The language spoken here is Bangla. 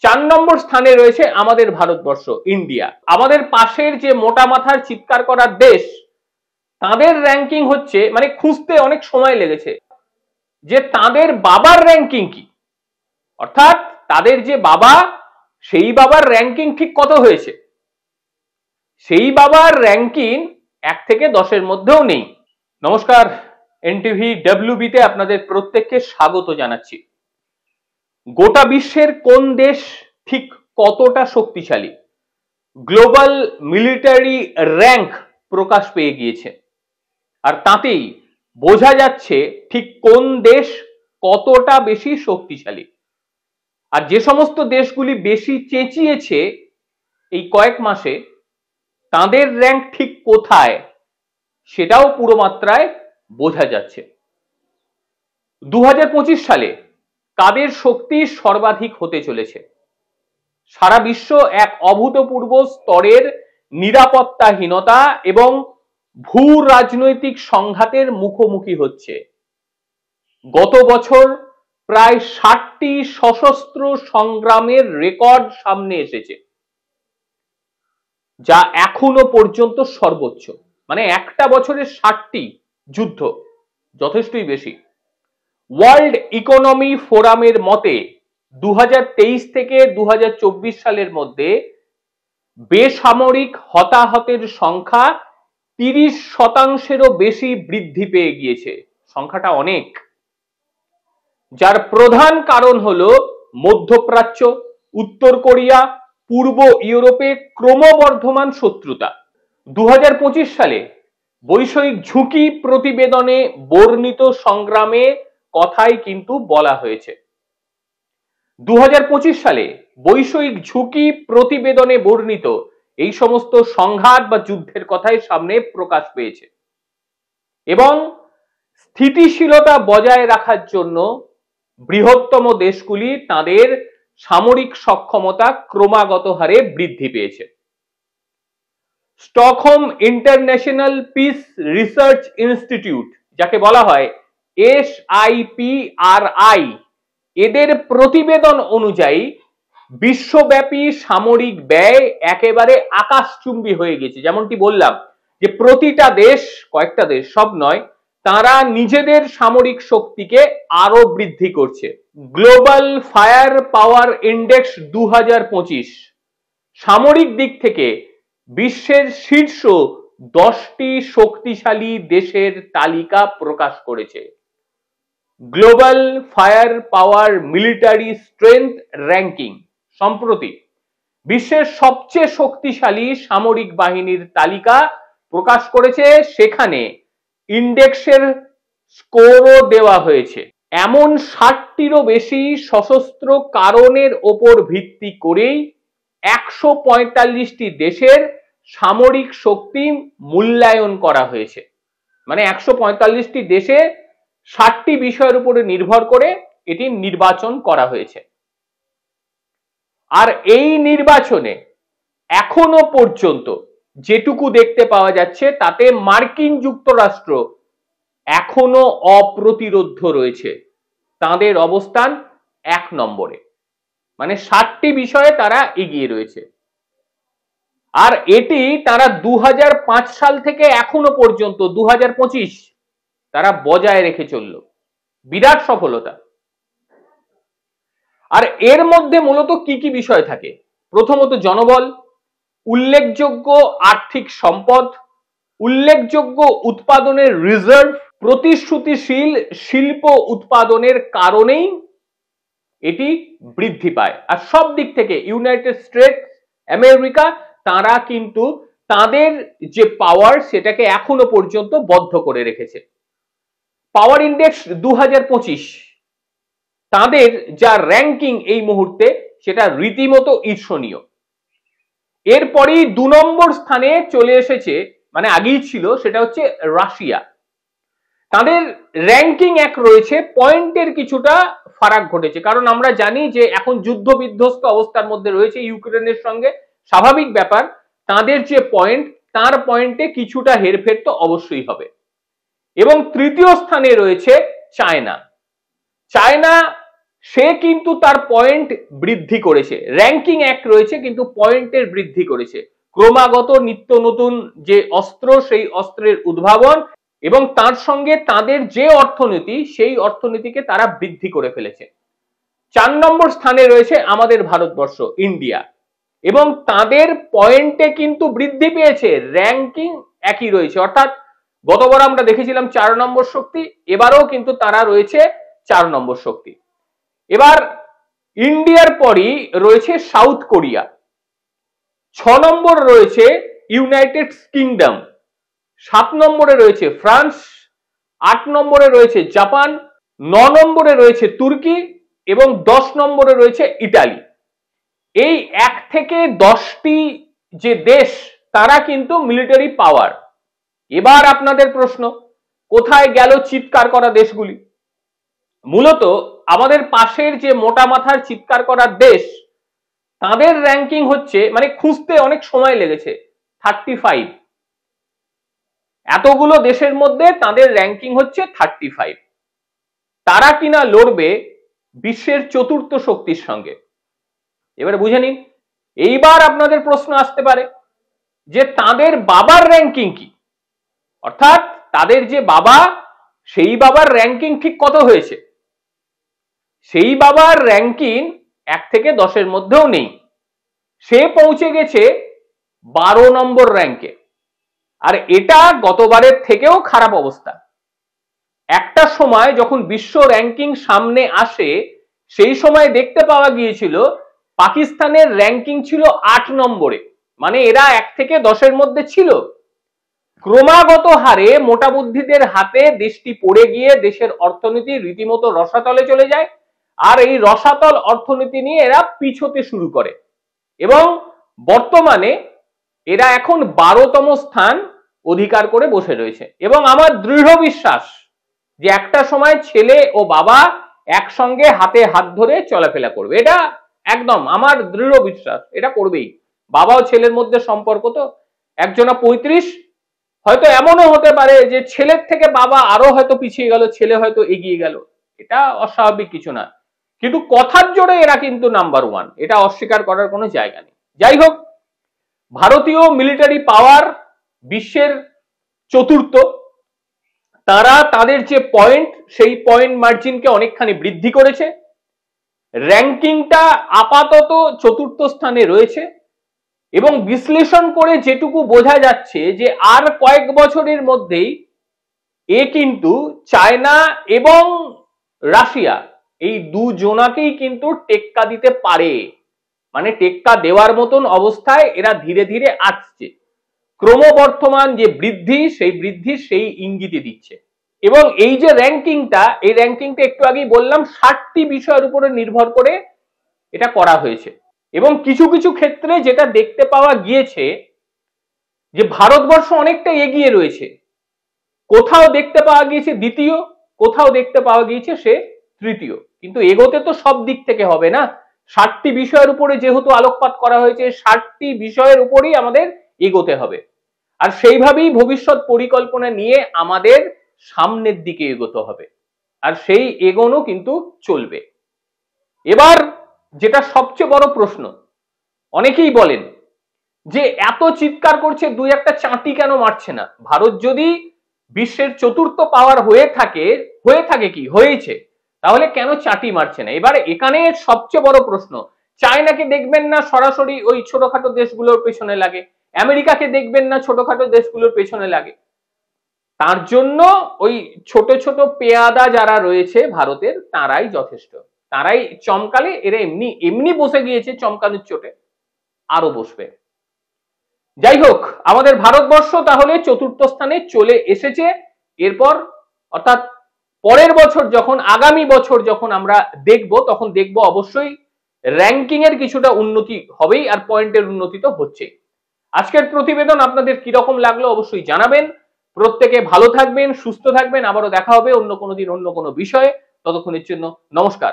4 নম্বর স্থানে রয়েছে আমাদের ভারতবর্ষ, ইন্ডিয়া। আমাদের পাশের যে মোটা মাথার চিৎকার করার দেশ, তাদের র্যাঙ্কিং হচ্ছে, মানে খুঁজতে অনেক সময় লেগেছে যে তাদের বাবার র্যাঙ্কিং কি, অর্থাৎ তাদের যে বাবা, সেই বাবার র্যাঙ্কিং ঠিক কত হয়েছে। সেই বাবার র্যাঙ্কিং 1 থেকে 10-এর মধ্যেও নেই। নমস্কার, এনটিভি ডব্লিউবি তে আপনাদের প্রত্যেককে স্বাগত জানাচ্ছি। গোটা বিশ্বের কোন দেশ ঠিক কতটা শক্তিশালী, গ্লোবাল মিলিটারি র্যাঙ্ক প্রকাশ পেয়ে গিয়েছে, আর তাতেই বোঝা যাচ্ছে ঠিক কোন দেশ কতটা বেশি শক্তিশালী। আর যে সমস্ত দেশগুলি বেশি চেঁচিয়েছে এই কয়েক মাসে, তাদের র্যাঙ্ক ঠিক কোথায় সেটাও পুরো মাত্রায় বোঝা যাচ্ছে। 2025 সালে কাদের শক্তি সর্বাধিক হতে চলেছে? সারা বিশ্ব এক অভূতপূর্ব স্তরের নিরাপত্তাহীনতা এবং ভূ রাজনৈতিক সংঘাতের মুখোমুখি হচ্ছে। গত বছর প্রায় 60টি সশস্ত্র সংগ্রামের রেকর্ড সামনে এসেছে, যা এখনো পর্যন্ত সর্বোচ্চ। মানে একটা বছরে 60টি যুদ্ধ, যথেষ্টই বেশি। ওয়ার্ল্ড ইকোনমি ফোরামের মতে 2023 থেকে 2024 সালের মধ্যে বেসামরিক হতাহতের সংখ্যা 30%-এরও বেশি বৃদ্ধি পেয়ে গিয়েছে। সংখ্যাটা অনেক, যার প্রধান কারণ হলো মধ্যপ্রাচ্য, উত্তর কোরিয়া, পূর্ব ইউরোপে ক্রমবর্ধমান শত্রুতা। 2025 সালে বৈষয়িক ঝুঁকি প্রতিবেদনে বর্ণিত সংগ্রামে কথাই কিন্তু বলা হয়েছে। 2025 সালে বৈষয়িক ঝুঁকি প্রতিবেদনে বর্ণিত এই সমস্ত সংঘাত বা যুদ্ধের কথাই সামনে প্রকাশ পেয়েছে, এবং স্থিতিশীলতা বজায় রাখার জন্য বৃহত্তম দেশগুলি তাদের সামরিক সক্ষমতা ক্রমাগত হারে বৃদ্ধি পেয়েছে। Stockholm international piece research institute, যাকে বলা হয় SIPRI, এদের প্রতিবেদন অনুযায়ী বিশ্বব্যাপী সামরিক ব্যয় একেবারে আকাশচুম্বী হয়ে গেছে। যেমনটি বললাম যে প্রতিটা দেশ, কয়েকটা দেশ, সব নয়, তারা নিজেদের সামরিক শক্তিকে আরো বৃদ্ধি করছে। গ্লোবাল ফায়ার পাওয়ার ইন্ডেক্স 2025 সামরিক দিক থেকে বিশ্বের শীর্ষ 10টি শক্তিশালী দেশের তালিকা প্রকাশ করেছে। গ্লোবাল ফায়ার পাওয়ার মিলিটারি স্ট্রেংথ র্যাঙ্কিং সম্প্রতি বিশ্বের সবচেয়ে শক্তিশালী সামরিক বাহিনীর তালিকা প্রকাশ করেছে। সেখানে ইন্ডেক্সের স্কোরও দেওয়া হয়েছে। এমন 60টিরও বেশি সশস্ত্র কারণের ওপর ভিত্তি করেই 145টি দেশের সামরিক শক্তি মূল্যায়ন করা হয়েছে। মানে 145টি দেশে 60টি বিষয়ের উপরে নির্ভর করে এটি নির্বাচন করা হয়েছে। আর এই নির্বাচনে এখনো পর্যন্ত যেটুকু দেখতে পাওয়া যাচ্ছে, তাতে মার্কিন যুক্তরাষ্ট্র এখনো অপ্রতিরোধ্য রয়েছে। তাদের অবস্থান 1 নম্বরে, মানে 60টি বিষয়ে তারা এগিয়ে রয়েছে। আর এটি তারা 2005 সাল থেকে এখনো পর্যন্ত 2025 তারা বজায় রেখে চলল। বিরাট সফলতা। আর এর মধ্যে মূলত কি কি বিষয় থাকে? প্রথমত জনবল, উল্লেখযোগ্য আর্থিক সম্পদ, উল্লেখযোগ্য উৎপাদনের রিজার্ভ, প্রতিশ্রুতিশীল শিল্প উৎপাদনের কারণেই এটি বৃদ্ধি পায়। আর সব দিক থেকে ইউনাইটেড স্টেটস আমেরিকা, তারা কিন্তু তাদের যে পাওয়ার সেটাকে এখনো পর্যন্ত বদ্ধ করে রেখেছে। পাওয়ার ইন্ডেক্স 2025 তাদের যা র্যাঙ্কিং এই মুহূর্তে, সেটা রীতিমতো ঈর্ষণীয়। এরপরেই 2 নম্বর স্থানে চলে এসেছে, মানে আগেই ছিল, সেটা হচ্ছে রাশিয়া। তাদের র্যাঙ্কিং 1 রয়েছে, পয়েন্টের কিছুটা ফারাক ঘটেছে, কারণ আমরা জানি যে এখন যুদ্ধ বিধ্বস্ত অবস্থার মধ্যে রয়েছে ইউক্রেনের সঙ্গে। স্বাভাবিক ব্যাপার, তাদের যে পয়েন্ট, তার পয়েন্টে কিছুটা হেরফের তো অবশ্যই হবে। এবং 3য় স্থানে রয়েছে চায়না। চায়না সে কিন্তু তার পয়েন্ট বৃদ্ধি করেছে, র্যাঙ্কিং এক রয়েছে কিন্তু পয়েন্টের বৃদ্ধি করেছে, ক্রমাগত নিত্য নতুন যে অস্ত্র সেই অস্ত্রের উদ্ভাবন এবং তার সঙ্গে তাদের যে অর্থনীতি সেই অর্থনীতিকে তারা বৃদ্ধি করে ফেলেছে। 4 নম্বর স্থানে রয়েছে আমাদের ভারতবর্ষ, ইন্ডিয়া, এবং তাদের পয়েন্টে কিন্তু বৃদ্ধি পেয়েছে, র্যাঙ্কিং একই রয়েছে। অর্থাৎ গতবার আমরা দেখেছিলাম 4 নম্বর শক্তি, এবারও কিন্তু তারা রয়েছে 4 নম্বর শক্তি। এবার ইন্ডিয়ার পরই রয়েছে সাউথ কোরিয়া, 6 নম্বর রয়েছে ইউনাইটেড কিংডম, 7 নম্বরে রয়েছে ফ্রান্স, 8 নম্বরে রয়েছে জাপান, 9 নম্বরে রয়েছে তুর্কি এবং 10 নম্বরে রয়েছে ইতালি। এই 1 থেকে 10টি যে দেশ তারা কিন্তু মিলিটারি পাওয়ার। এবার আপনাদের প্রশ্ন, কোথায় গেল চিৎকার করা দেশগুলি? মূলত আমাদের পাশের যে মোটা মাথার চিৎকার করার দেশ, তাদের র্যাঙ্কিং হচ্ছে, মানে খুঁজতে অনেক সময় লেগেছে, 35। এতগুলো দেশের মধ্যে তাদের র্যাঙ্কিং হচ্ছে 35। তারা কিনা লড়বে বিশ্বের 4র্থ শক্তির সঙ্গে। এবারে বুঝে নিন, এইবার আপনাদের প্রশ্ন আসতে পারে যে তাদের বাবার র্যাঙ্কিং কি, অর্থাৎ তাদের যে বাবা সেই বাবার র্যাঙ্কিং ঠিক কত হয়েছে? সেই বাবার র্যাঙ্কিং 1 থেকে 10-এর মধ্যেও নেই, সে পৌঁছে গেছে 12 নম্বর র্যাঙ্কে। আর এটা গতবারের থেকেও খারাপ অবস্থা। একটা সময় যখন বিশ্ব র্যাঙ্কিং সামনে আসে সেই সময় দেখতে পাওয়া গিয়েছিল পাকিস্তানের র্যাঙ্কিং ছিল 8 নম্বরে, মানে এরা 1 থেকে 10-এর মধ্যে ছিল। ক্রমাগত হারে মোটা বুদ্ধিদের হাতে দেশটি পড়ে গিয়ে দেশের অর্থনীতি রীতিমতো রসাতলে চলে যায়, আর এই রসাতল অর্থনীতি নিয়ে এরা পিছোতে শুরু করে এবং বর্তমানে এরা এখন 12তম স্থান অধিকার করে বসে রয়েছে। এবং আমার দৃঢ় বিশ্বাস যে একটা সময় ছেলে ও বাবা একসঙ্গে হাতে হাত ধরে চলাফেরা করবে, এটা একদম আমার দৃঢ় বিশ্বাস, এটা করবেই। বাবা ও ছেলের মধ্যে সম্পর্ক তো, একজনা 35, হয়তো এমনও হতে পারে যে ছেলের থেকে বাবা আরো হয়তো পিছিয়ে গেল, ছেলে হয়তো এগিয়ে গেল, এটা অস্বাভাবিক কিছু না, কিন্তু কথার জোরে এরা কিন্তু নাম্বার 1, এটা অস্বীকার করার কোনো জায়গা নেই। যাই হোক, ভারতীয় মিলিটারি পাওয়ার বিশ্বের 4র্থ, তারা তাদের যে পয়েন্ট সেই পয়েন্ট মার্জিনকে অনেকখানি বৃদ্ধি করেছে, র্যাঙ্কিংটা আপাতত 4র্থ স্থানে রয়েছে এবং বিশ্লেষণ করে যেটুকু বোঝা যাচ্ছে যে আর কয়েক বছরের মধ্যেই এ কিন্তু চায়না এবং রাশিয়া এই দুজনাকেই কিন্তু টেক্কা দিতে পারে, মানে টেক্কা দেওয়ার মতন অবস্থায় এরা ধীরে ধীরে আসছে। ক্রমবর্ধমান যে বৃদ্ধি সেই বৃদ্ধি সেই ইঙ্গিতই দিচ্ছে। এবং এই যে র্যাঙ্কিংটা, এই র্যাঙ্কিংটা একটু আগেই বললাম 60টি বিষয়ের উপরে নির্ভর করে এটা করা হয়েছে। এবং কিছু কিছু ক্ষেত্রে যেটা দেখতে পাওয়া গিয়েছে যে ভারতবর্ষ অনেকটা এগিয়ে রয়েছে, কোথাও দেখতে পাওয়া গিয়েছে দ্বিতীয়, কোথাও দেখতে পাওয়া গিয়েছে সে তৃতীয়, কিন্তু এগোতে তো সব দিক থেকে হবে না। 60টি বিষয়ের উপরে যেহেতু আলোকপাত করা হয়েছে, 60টি বিষয়ের উপরেই আমাদের এগোতে হবে, আর সেইভাবেই ভবিষ্যৎ পরিকল্পনা নিয়ে আমাদের সামনের দিকে এগোতে হবে, আর সেই এগোনো কিন্তু চলবে। এবার যেটা সবচেয়ে বড় প্রশ্ন, অনেকেই বলেন যে এত চিৎকার করছে, 2-1টা চাঁটি কেন মারছে না? ভারত যদি বিশ্বের 4র্থ পাওয়ার হয়ে থাকে কি হয়েছে, তাহলে কেন চাঁটি মারছে না? এবারে এখানে সবচেয়ে বড় প্রশ্ন, চায়নাকে দেখবেন না সরাসরি ওই ছোটখাটো দেশগুলোর পেছনে লাগে, আমেরিকাকে দেখবেন না ছোটখাটো দেশগুলোর পেছনে লাগে, তার জন্য ওই ছোট ছোট পেয়াদা যারা রয়েছে ভারতের তারাই যথেষ্ট, তারাই চমকালে এরা এমনি এমনি বসে গিয়েছে চমকানোর চোটে, আরো বসবে। যাই হোক, আমাদের ভারতবর্ষ তাহলে 4র্থ স্থানে চলে এসেছে। এরপর অর্থাৎ পরের বছর যখন, আগামী বছর যখন আমরা দেখব, তখন দেখব অবশ্যই র্যাঙ্কিং এর কিছুটা উন্নতি হবেই, আর পয়েন্টের উন্নতি তো হচ্ছেই। আজকের প্রতিবেদন আপনাদের কিরকম লাগলো অবশ্যই জানাবেন। প্রত্যেকে ভালো থাকবেন, সুস্থ থাকবেন, আবারও দেখা হবে অন্য কোনো দিন অন্য কোনো বিষয়ে। ততক্ষণের জন্য নমস্কার।